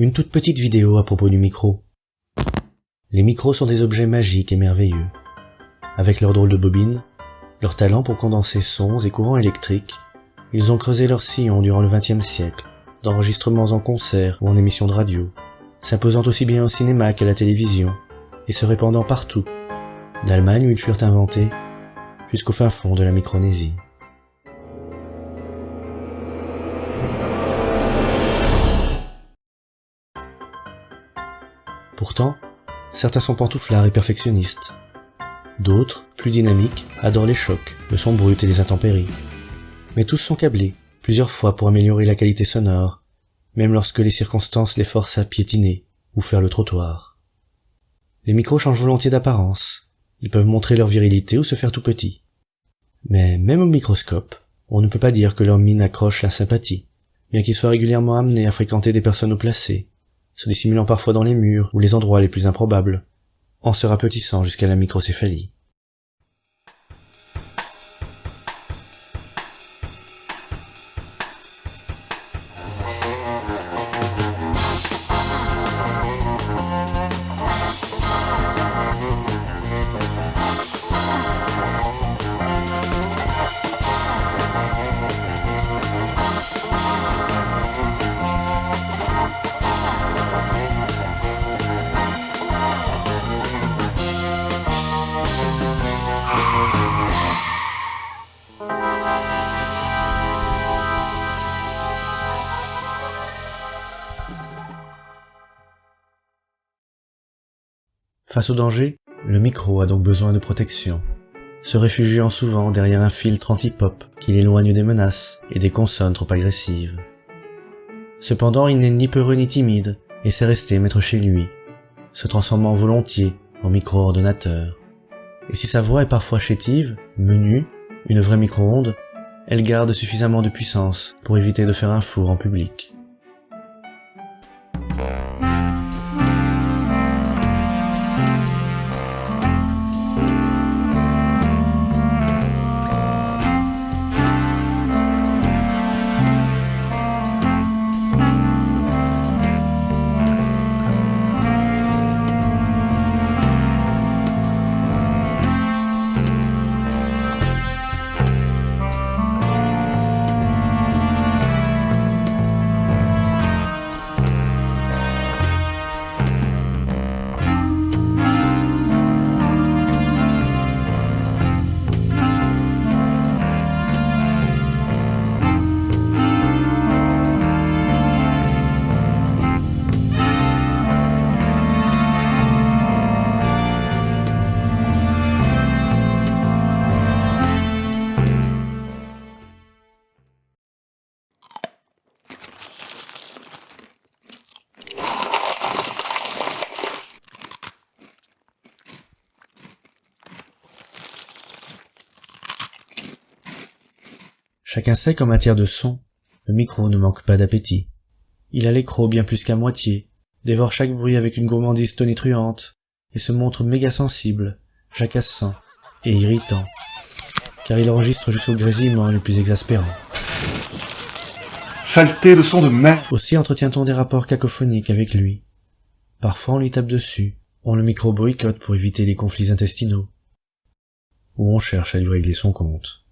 Une toute petite vidéo à propos du micro. Les micros sont des objets magiques et merveilleux. Avec leurs drôles de bobines, leur talent pour condenser sons et courants électriques, ils ont creusé leur sillon durant le XXe siècle, d'enregistrements en concert ou en émissions de radio, s'imposant aussi bien au cinéma qu'à la télévision, et se répandant partout, d'Allemagne où ils furent inventés, jusqu'au fin fond de la Micronésie. Pourtant, certains sont pantouflards et perfectionnistes. D'autres, plus dynamiques, adorent les chocs, le son brut et les intempéries. Mais tous sont câblés, plusieurs fois pour améliorer la qualité sonore, même lorsque les circonstances les forcent à piétiner ou faire le trottoir. Les micros changent volontiers d'apparence. Ils peuvent montrer leur virilité ou se faire tout petits. Mais même au microscope, on ne peut pas dire que leur mine accroche la sympathie, bien qu'ils soient régulièrement amenés à fréquenter des personnes haut placées, se dissimulant parfois dans les murs ou les endroits les plus improbables, en se rapetissant jusqu'à la microcéphalie. Face au danger, le micro a donc besoin de protection, se réfugiant souvent derrière un filtre anti-pop qui l'éloigne des menaces et des consonnes trop agressives. Cependant, il n'est ni peureux ni timide et sait rester maître chez lui, se transformant volontiers en micro-ordonnateur. Et si sa voix est parfois chétive, menue, une vraie micro-onde, elle garde suffisamment de puissance pour éviter de faire un four en public. Chacun sait qu'en matière de son, le micro ne manque pas d'appétit. Il a l'écrou bien plus qu'à moitié, dévore chaque bruit avec une gourmandise tonitruante, et se montre méga sensible, jacassant et irritant, car il enregistre jusqu'aux grésillements les plus exaspérants. Saleté de son de merde! Aussi entretient-on des rapports cacophoniques avec lui. Parfois on lui tape dessus, on le micro-boycotte pour éviter les conflits intestinaux, ou on cherche à lui régler son compte.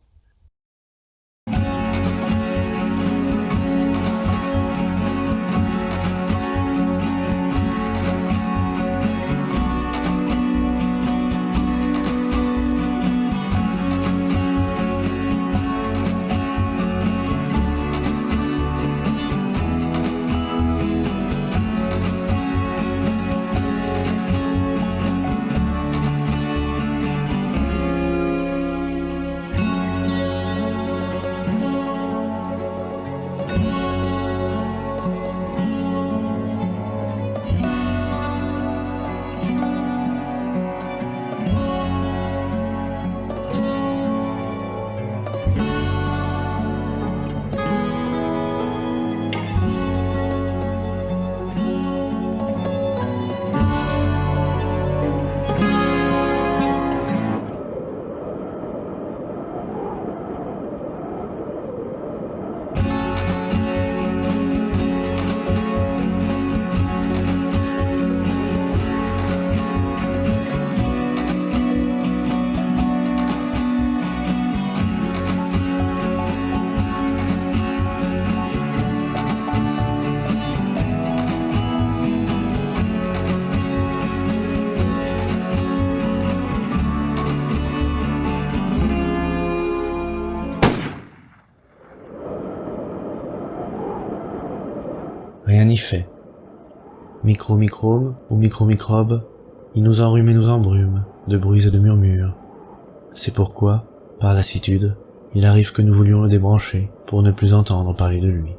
rien n'y fait. Micro-microme ou micro-microbe, il nous enrhume et nous embrume, de bruits et de murmures. C'est pourquoi, par lassitude, il arrive que nous voulions le débrancher pour ne plus entendre parler de lui.